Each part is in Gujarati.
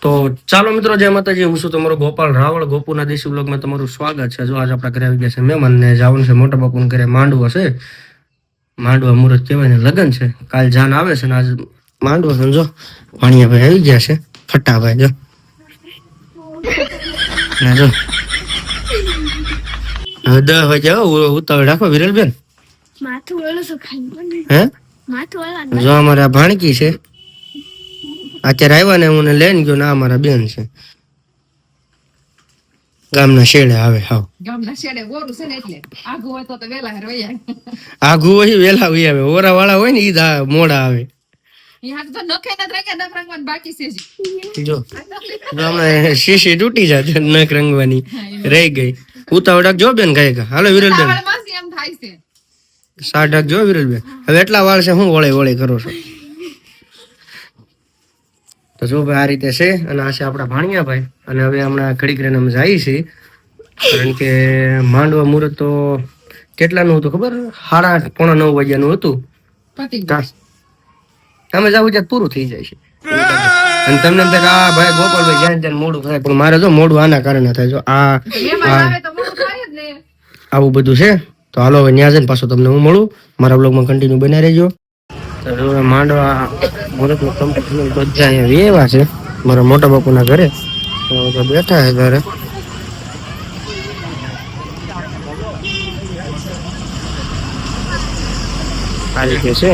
તો ચાલો મિત્રો, જય માતાજી. હું છું તમારો ગોપાલ રાવળ. ગોપુના દેશી બ્લોગમાં તમારું સ્વાગત છે. જો આજ આપણા ઘરે આવી ગયા છે મહેમાન ને જવાનું છે મોટા બાપુને ઘરે. માંડવા છે, માંડવા મુહૂર્ત કહેવાય ને, લગ્ન છે. કાલ જાન આવે છે ને આજ માંડવા છે. જો ભાણિયાભાઈ આવી ગયા છે, ફટાભાઈ. જો ને જો હવે 10 વાગ્યા ઉતાવળ રાખો વિરલબેન. હે જો અમારે આ ભાણકી છે, અત્યારે આવ્યા ને હું લઈને ગયો. ના અમારા બેન છે, ગામના શેડે આવે. હાવ ગામના શેડે ગોરું છે ને એટલે આઘું હોય તો વેલા હર વયા આઘું હોય વેલા હોય આવે. ઓરા વાળા હોય ને ઈ મોડા આવે. ઈ તો નખે ન રંગે નખ રંગવાનું બાકી છે જો હમણાં શીશી તૂટી જાય નખ રંગવાની રહી ગઈ. ઉતાવળ જો બેન ગાય ગા. હાલો વિરલબેન માસી એમ થાય છે. સાઢક જો વિરલબેન. હવે એટલા વાળ છે, હું વળે વળે કરો છો. તો જો ભાઈ આ રીતે છે. અને આ છે આપણા ભાણિયાભાઈ. અને હવે હમણાં ઘડીક રહીને અમે જઈએ છીએ, કારણ કે માંડવા મુહૂર્ત તો કેટલાનું હતું ખબર? 8:30 પોણા 9 વાગ્યાનું હતું. અમે જાવ ત્યાં પૂરું થઈ જાય છે. અને તમને એમ થાય કે આ ભાઈ ગોપાલભાઈ જ્યાં ત્યાં મોડું થાય, પણ મારે જો મોડું આના કારણે થાય. જો આવું બધું છે. તો હાલો હવે ત્યાં જઈને પાછો તમને હું મળું. મારા બ્લોગમાં કન્ટિન્યુ બનાવી રહેજો. તો માંડવા મુહૂર્તનું કમ્પ્લીટ બધા અહીંયા એવા છે મારા મોટા બાપુના ઘરે. તો બેઠા છે ઘરે. આ રીતે છે.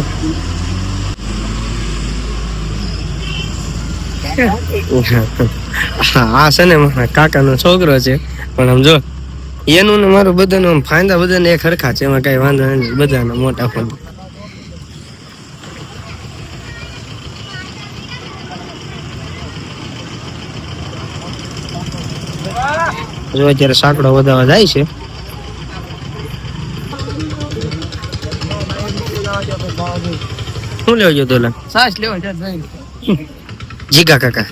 આ છે ને મારા કાકાનો છોકરો છે, પણ આમ જો એનું ને મારું બધાનું આમ ફાયદા બધાને એક હરખા છે. એમાં કઈ વાંધો નથી, બધાના મોટા ફોન. જો અત્યારે સાંકડો વધારવા જાય છે. શું લેવા ગયો તો? સાસ લેવા જાય જીગા કાકા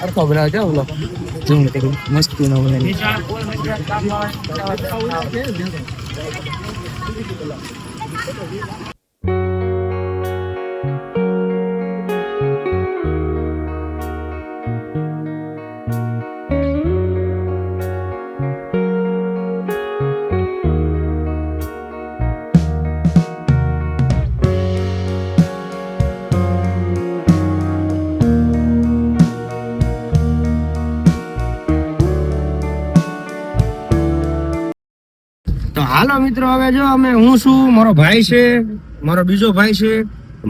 અરખો બનાવ જાવ લો ઝૂમ કરી મસ્તી નો બનાવી. તો હાલો મિત્રો, હવે જો અમે હું છું, મારો ભાઈ છે, મારો બીજો ભાઈ છે,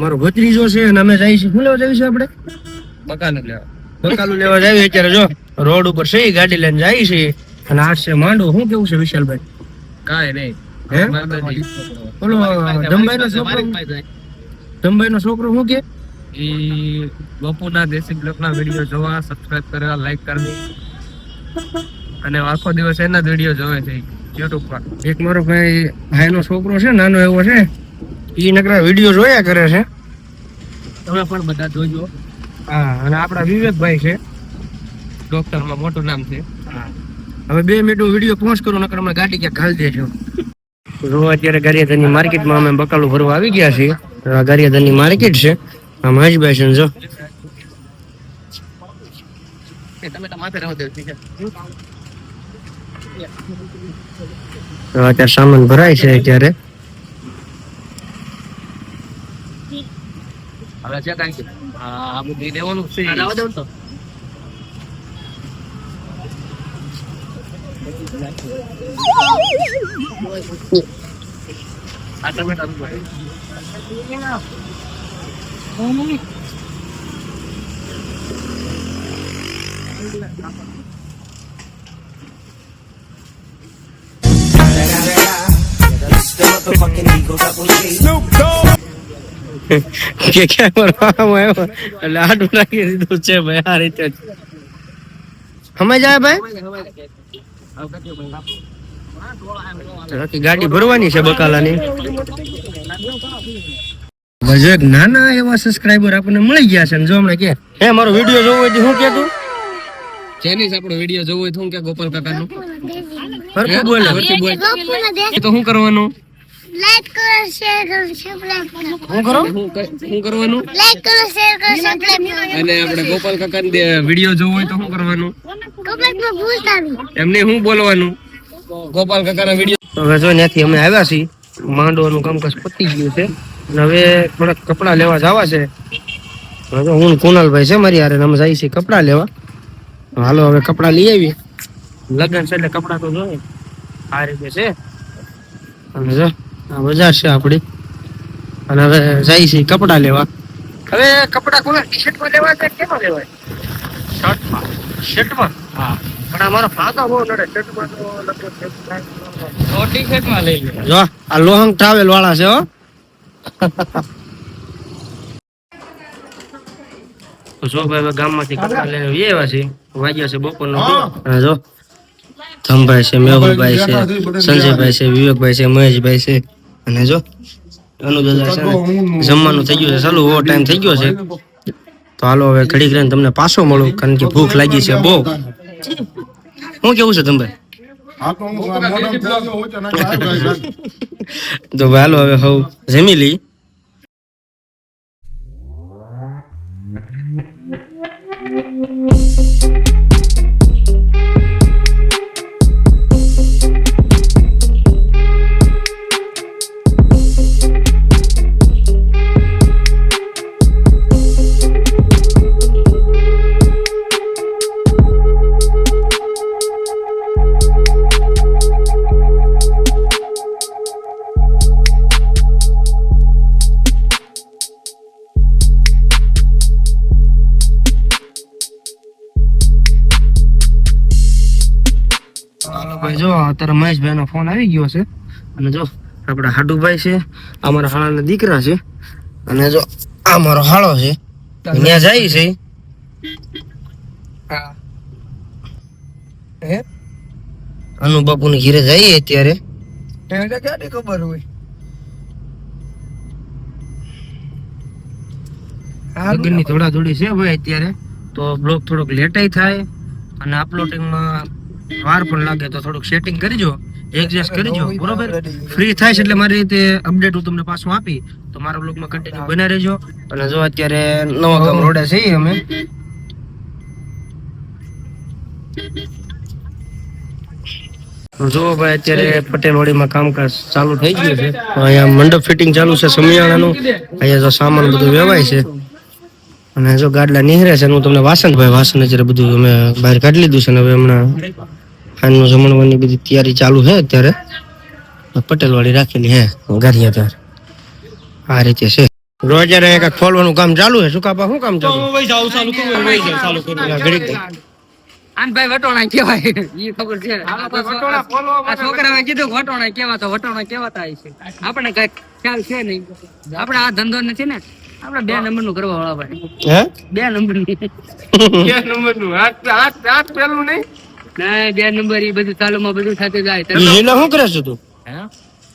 મારો ભત્રીજો છે, અને અમે જઈએ છીએ. શું લેવા જઈએ છીએ આપણે? બકાલું લેવા જઈએ. અત્યારે જો રોડ ઉપર છે, ગાડી લઈને જઈએ છીએ. અને આ છે માંડવો. શું કેવું છે વિશાલભાઈ? કાંઈ નહીં. બોલો ધમભાઈ નો છોકરો શું કે? ઈ ગોપુના દેશી બ્લોગના વિડીયો જોવા, સબસ્ક્રાઇબ કરવા, લાઈક કરવી, અને આખો દિવસ એના જ વિડીયો જોવે છે યુટ્યુબ પર. એક મારો ભાઈનો છોકરો છે, નાનો એવો છે, ઈ નકરા વિડીયો જોયા કરે છે. તમે પણ બધા જોજો. હા, અને આપણા વિવેકભાઈ છે, ડોક્ટરમાં મોટું નામ છે. હવે 2 મિનિટ વિડીયો પોસ્ટ કરું, નકર અમે ગાડી ક્યાં ઘાલ દેજો. જો અત્યારે ગારિયાધરની માર્કેટમાં અમે બકાલું ભરવા આવી ગયા છીએ. આ ગારિયાધરની માર્કેટ છે. આ મહેશભાઈ છે. જો તમે માથે રહો દે. અત્યારે સામાન ભરાય છે. અત્યારે હવે છે કાંઈ આ બધું દેવાનું છે. આ ટમેટા કે કેમેરામાં આવ્યો એટલે આડું નાખી દીધું છે ભાઈ. આ રીતે સમજ જાય ભાઈ. ગાડી ભરવાની છે બકાલાની. હજુ એક નાના એવા સબસ્ક્રાઇબર આપણને મળી ગયા છે. જો હમણાં કે હે મારો વિડીયો જોવો હોય તો શું કે તું? જેની આપણો વિડીયો જોવો હોય તો હું કે ગોપાલ કાકાનું હરખું બોલે. તો શું કરવાનું? લાઈક કરો શેર કરો સબસ્ક્રાઇબ કરો શું કરો શું કરવાનું લાઈક કરો શેર કરો સબસ્ક્રાઇબ કરો અને આપણે ગોપાલ કાકા વિડીયો જોવો હોય તો શું કરવાનું કમેન્ટમાં ભૂલતા નહીં એમને શું બોલવાનું ગોપાલ કાકાના વિડીયો હવે જો ત્યાંથી અમે આવ્યા છીએ માંડવાનું કામકાજ પતી ગયું છે અને હવે થોડાક કપડાં લેવા જવા છે હવે તો હું કુનાલભાઈ છે મારી હારે અમે જઈએ છીએ કપડાં લેવા હાલો હવે કપડાં લઈ આવીએ લગ્ન છે એટલે કપડાં તો જોઈએ આ રીતે છે અને જો આ બજાર છે આપણી અને હવે જઈએ છીએ કપડાં લેવા હવે કપડાં કોના ટી શર્ટમાં લેવા છે કેમાં લેવાય શર્ટમાં હા પણ અમારો ફાકા બહુ નડે શર્ટમાં તો લગભગ ટી-શર્ટમાં લઈ લે જો આ લોહંગ ટ્રાવેલ વાળા છે હો તો જો ભાઈ હવે ગામમાંથી કપડા લઈને આવ્યા છે વાગ્યા છે બપોરનો અને જો ધમભાઈ છે મેહુલભાઈ છે સંજયભાઈ છે વિવેકભાઈ છે મહેશભાઈ છે અને જો અનુદાદા છે ને જમવાનું થઈ ગયું છે ચાલુ ઓવર ટાઈમ થઈ ગયો છે તો હાલો હવે ઘડીક રહીને તમને પાછો મળું કારણ કે ભૂખ લાગી છે બહુ શું કેવું છે ધમભાઈ તો હાલો હવે હવ જમી લઈ ભાઈ જો અત્યારે મહેશભાઈ નો ફોન આવી ગયો છે અને જો આપડા હાડુભાઈ છે અમારા હાળાના દીકરા છે અને જો આ મારો હાળો છે ત્યાં જાય છે અનુ બાપુ ની ઘીરે જઈએ અત્યારે ખબર હોય લગ્નની દોડાદોડી છે ભાઈ અત્યારે તો બ્લોગ થોડોક લેટાઈ થાય અને અપલોડિંગમાં વાર પણ લાગે તો થોડુંક સેટિંગ કરજો એડજસ્ટ કરજો બરોબર ફ્રી થાય છે એટલે મારી રીતે અપડેટ હું તમને પાછું આપી તો મારા બ્લોગમાં કન્ટિન્યુ બના રહેજો અને જો અત્યારે નવા ગામ રોડે છીએ અમે જો ભાઈ અત્યારે પટેલવાડીમાં કામકાજ ચાલુ થઈ ગયું છે તો અહીંયા મંડપ ફિટિંગ ચાલુ છે સમિયાણાનું અહીંયા જો સામાન બધું વેવાય છે અને જો ગાડલા નીકળે છે હું તમને વાસણ અત્યારે બધું અમે બહાર કાઢી લીધું છે ને હવે હમણાં ખાનનું જમણવાની બધી તૈયારી ચાલુ છે અત્યારે પટેલવાડી રાખેલી હે ગારિયા તાર આ રીતે છે રોજ એક ખોલવાનું કામ ચાલુ છે શું કાપા શું કામ ચાલુ ઘડીક આન ભાઈ વટોણા કહેવાય ઈ ખબર છે આ છોકરાએ કીધું વટોણા કહેવાતા વટોણા કહેવાતા છે આપણે કઈ ખ્યાલ છે નહીં આપણે આ ધંધો નથી ને આપણે 2 નંબરનું કરવા વાળા ભાઈ હે 2 નંબરનું 2 નંબરનું આઠ પેલું નહીં ના 2 નંબર ઈ બધું ચાલુમાં બધું સાથે જાય હીલા શું કરે છે તું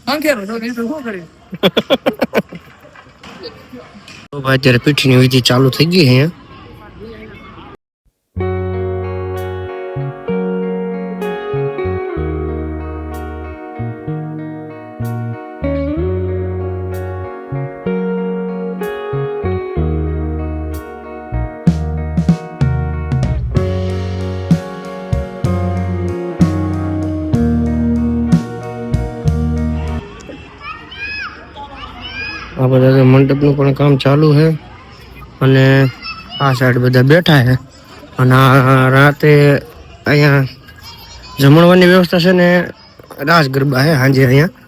અંકેરો તો શું કરે તો ભાઈ અત્યારે પીઠની વિધિ ચાલુ થઈ ગઈ છે આ બધા મંડપનું પણ કામ ચાલુ છે અને આ સાઈડ બધા બેઠા છે અને આ રાતે અહીંયા જમણવાની વ્યવસ્થા છે ને રાસ ગરબા છે સાંજે અહીંયા